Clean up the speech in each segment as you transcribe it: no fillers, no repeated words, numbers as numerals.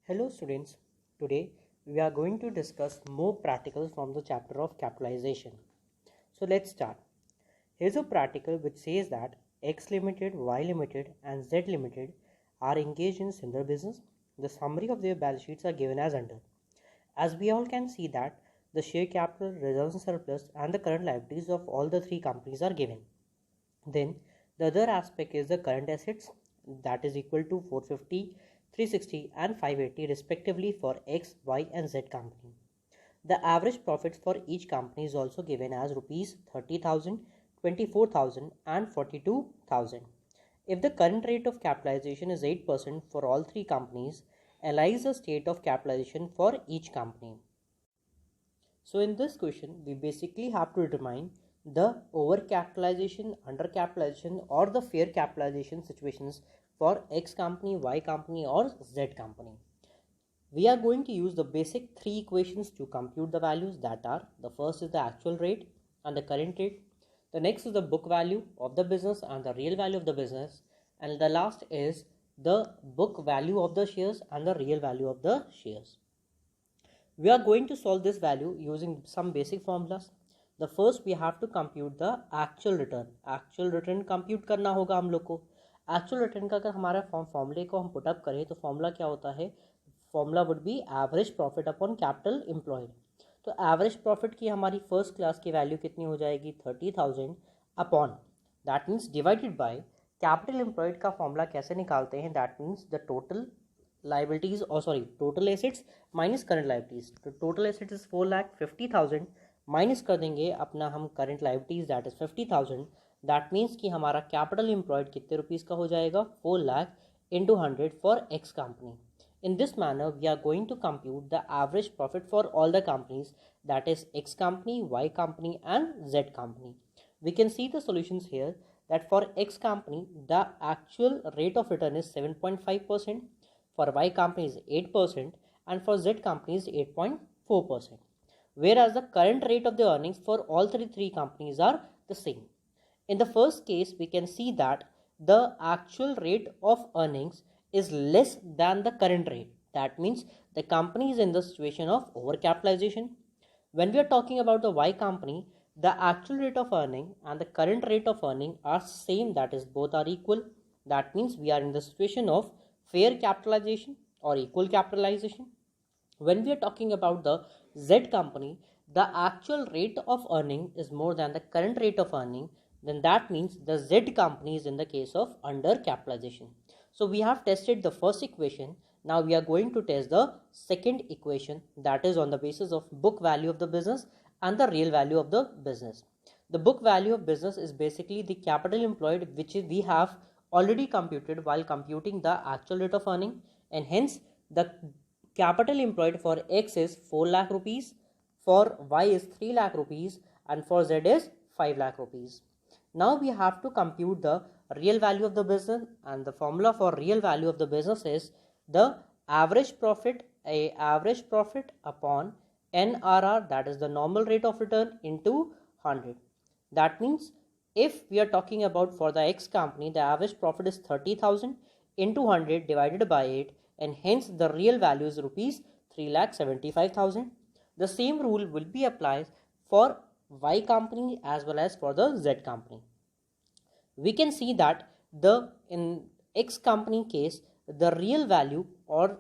Hello students, today we are going to discuss more practicals from the chapter of capitalization. So let's start. Here's a practical which says that X Limited, Y Limited and Z Limited are engaged in similar business. The summary of their balance sheets are given as under. As we all can see that the share capital, reserves and surplus and the current liabilities of all the three companies are given. Then the other aspect is the current assets that is equal to 450, 360 and 580 respectively for X, Y and Z company. The average profits for each company is also given as rupees 30,000, 24,000 and 42,000. If the current rate of capitalization is 8% for all three companies, analyze the state of capitalization for each company. So in this question, we basically have to determine the overcapitalization, undercapitalization or the fair capitalization situations for X company, Y company or Z company. We are going to use the basic three equations to compute the values that are, the first is the actual rate and the current rate. The next is the book value of the business and the real value of the business. And the last is the book value of the shares and the real value of the shares. We are going to solve this value using some basic formulas. The first we have to compute the actual return. Actual return compute करना होगा हम लोग को. Actual return का अगर हमारा फॉर्मूले को हम पुटअप करें तो फॉर्मूला क्या होता है? Formula would be average profit upon capital employed. तो एवरेज प्रॉफिट की हमारी फर्स्ट क्लास की वैल्यू कितनी हो जाएगी? 30,000 upon that means divided by capital employed का फॉर्मूला कैसे निकालते हैं? That means the total liabilities or sorry total assets minus current liabilities. तो total assets is 4,50,000 माइनस कर देंगे अपना हम current liabilities that is 50,000. That means कि हमारा कैपिटल एम्प्लॉयड कितने रुपीज़ का हो जाएगा? 4 lakh into 100 for x company. In this manner, we are going to compute the average profit for all the companies, that is X company, Y company and Z company. We can see the solutions here that for X company, the actual rate of return is 7.5%, for Y company is 8% and for Z company is 8.4%. Whereas the current rate of the earnings for all three companies are the same. In the first case, we can see that the actual rate of earnings is less than the current rate. That means the company is in the situation of overcapitalization. When we are talking about the Y company, the actual rate of earning and the current rate of earning are same, that is both are equal. That means we are in the situation of fair capitalization or equal capitalization. When we are talking about the Z company, the actual rate of earning is more than the current rate of earning, then that means the Z company is in the case of undercapitalization. So we have tested the first equation. Now we are going to test the second equation, that is on the basis of book value of the business and the real value of the business. The book value of business is basically the capital employed which we have already computed while computing the actual rate of earning, and hence the capital employed for X is 4 lakh rupees, for Y is 3 lakh rupees and for Z is 5 lakh rupees. Now we have to compute the real value of the business, and the formula for real value of the business is the average profit upon NRR, that is the normal rate of return, into 100. That means if we are talking about for the X company, the average profit is 30,000 into 100 divided by 8, and hence the real value is rupees 3,75,000. The same rule will be applied for Y company as well as for the Z company. We can see that in X company case, the real value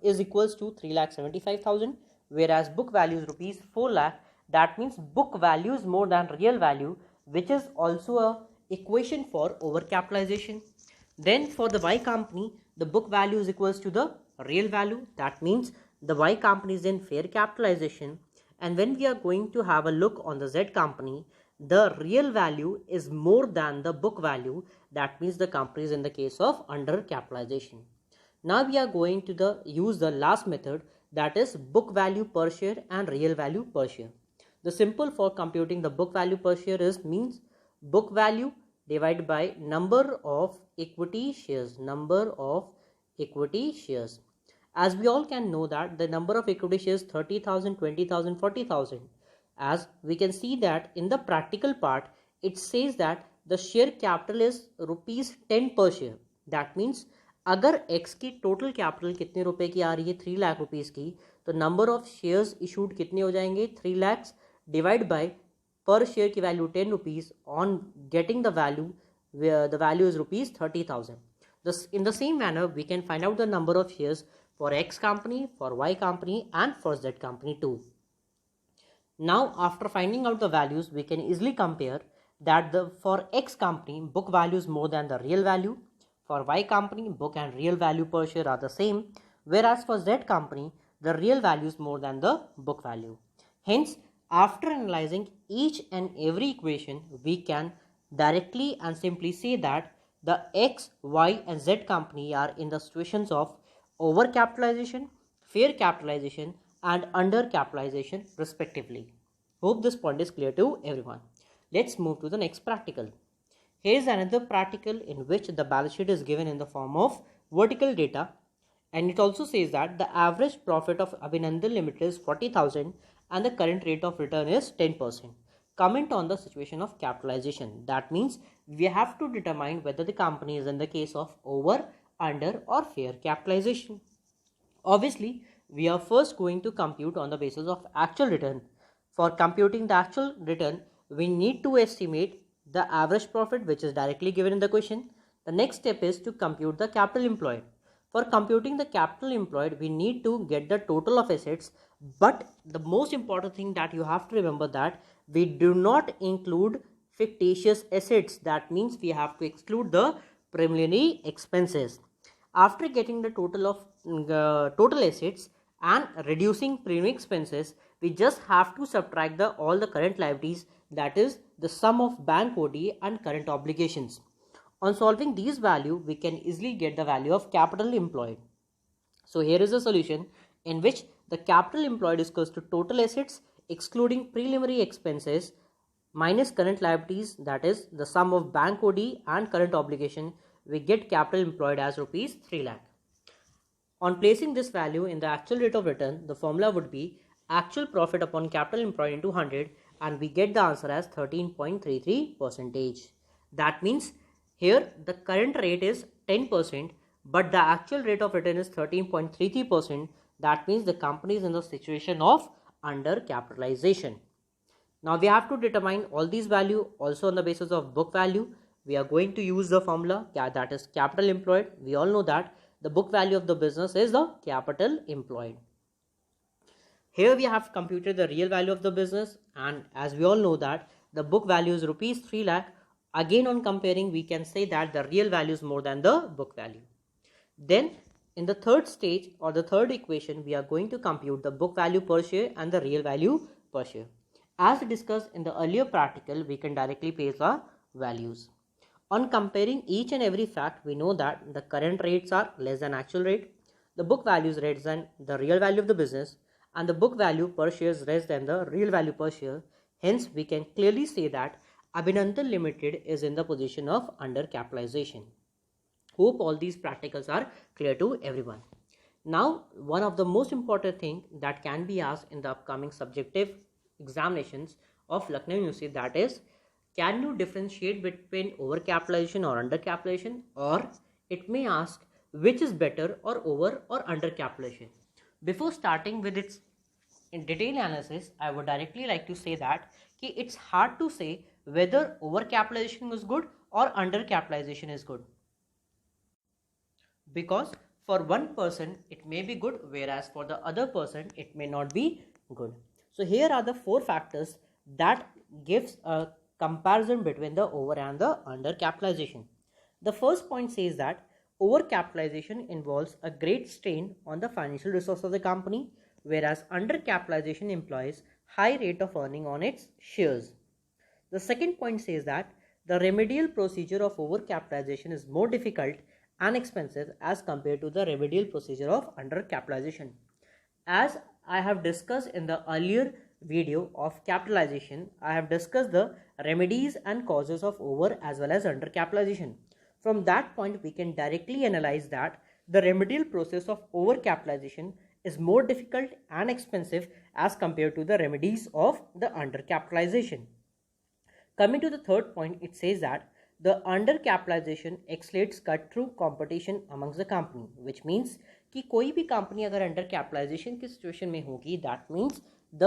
is equals to 3,75,000, whereas book value is rupees 4 lakh. That means book value is more than real value, which is also a equation for overcapitalization. Then for the Y company, the book value is equals to the real value. That means the Y company is in fair capitalization. And when we are going to have a look on the Z company, the real value is more than the book value. That means the company is in the case of undercapitalization. Now we are going to use the last method, that is book value per share and real value per share. The simple for computing the book value per share is means book value divided by number of equity shares. As we all can know that the number of equity shares 30,000, 20,000, 40,000. As we can see that in the practical part, it says that the share capital is rupees 10 per share. That means अगर x की total capital कितने रुपए की आ रही है 3 lakh rupees की, तो number of shares issued कितने हो जाएंगे 3 lakhs डिवाइड बाय पर शेयर की value 10 rupees on getting the value the value is rupees 30,000. In the same manner, we can find out the number of shares for X company, for Y company, and for Z company too. Now, after finding out the values, we can easily compare that for X company, book value is more than the real value. For Y company, book and real value per share are the same, whereas for Z company, the real value is more than the book value. Hence, after analyzing each and every equation, we can directly and simply say that the X, Y and Z company are in the situations of overcapitalization, fair capitalization and undercapitalization respectively. Hope this point is clear to everyone. Let's move to the next practical. Here is another practical in which the balance sheet is given in the form of vertical data, and it also says that the average profit of Abhinandan Limited is 40,000 and the current rate of return is 10%. Comment on the situation of capitalization. That means we have to determine whether the company is in the case of over, under or fair capitalization. Obviously, we are first going to compute on the basis of actual return. For computing the actual return, we need to estimate the average profit, which is directly given in the question. The next step is to compute the capital employed. For computing the capital employed, we need to get the total of assets, but the most important thing that you have to remember that we do not include fictitious assets. That means we have to exclude the preliminary expenses. After getting the total assets and reducing preliminary expenses, we just have to subtract all the current liabilities, that is the sum of bank OD and current obligations. On solving these value, we can easily get the value of capital employed. So here is a solution in which the capital employed is equals to total assets excluding preliminary expenses minus current liabilities, that is the sum of bank OD and current obligation. We get capital employed as rupees 3 lakh. On placing this value in the actual rate of return, the formula would be actual profit upon capital employed into 100, and we get the answer as 13.33%. That means here the current rate is 10%, but the actual rate of return is 13.33%. That means the company is in the situation of undercapitalization. Now we have to determine all these value also on the basis of book value. We are going to use the formula, that is capital employed. We all know that the book value of the business is the capital employed. Here we have computed the real value of the business, and as we all know that the book value is rupees 3 lakh. Again, on comparing, we can say that the real value is more than the book value. Then in the third stage or the third equation, we are going to compute the book value per share and the real value per share. As discussed in the earlier practical, we can directly place our values. On comparing each and every fact, we know that the current rates are less than actual rate, the book value is less than the real value of the business, and the book value per share is less than the real value per share. Hence, we can clearly say that Abhinandan Limited is in the position of undercapitalization. Hope all these practicals are clear to everyone. Now, one of the most important thing that can be asked in the upcoming subjective examinations of Lucknow University, that is, can you differentiate between overcapitalization or undercapitalization, or it may ask which is better or over or undercapitalization. Before starting with its in detailed analysis, I would directly like to say that it's hard to say whether overcapitalization is good or undercapitalization is good, because for one person it may be good, whereas for the other person it may not be good. So here are the 4 factors that gives a comparison between the over and the undercapitalization. The first point says that overcapitalization involves a great strain on the financial resources of the company, whereas undercapitalization implies high rate of earning on its shares. The second point says that the remedial procedure of overcapitalization is more difficult and expensive as compared to the remedial procedure of undercapitalization. As I have discussed in the earlier video of capitalization, I have discussed the remedies and causes of over as well as undercapitalization. From that point, we can directly analyze that the remedial process of overcapitalization is more difficult and expensive as compared to the remedies of the undercapitalization. Coming to the third point, it says that the undercapitalization accelerates cut through competition amongst the company, which means कि कोई भी company अगर under capitalization की situation में होगी, that means the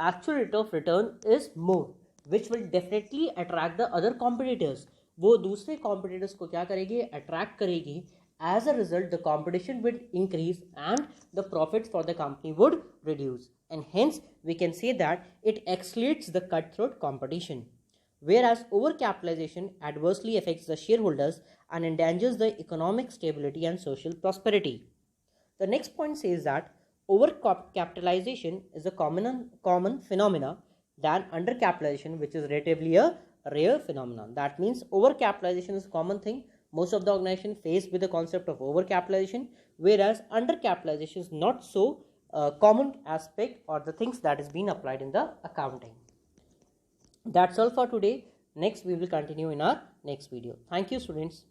actual rate of return is more, which will definitely attract the other competitors. वो दूसरे competitors को क्या करेगी, अट्रैक्ट करेगी. As a result, the competition would increase and the profits for the company would reduce, and hence we can say that it accelerates the cutthroat competition. Whereas overcapitalization adversely affects the shareholders and endangers the economic stability and social prosperity. The next point says that overcapitalization is a common phenomena than undercapitalization, which is relatively a rare phenomenon. That means overcapitalization is a common thing. Most of the organization faced with the concept of overcapitalization, whereas undercapitalization is not so common aspect or the things that is being applied in the accounting. That's all for today. Next we will continue in our next video. Thank you, students.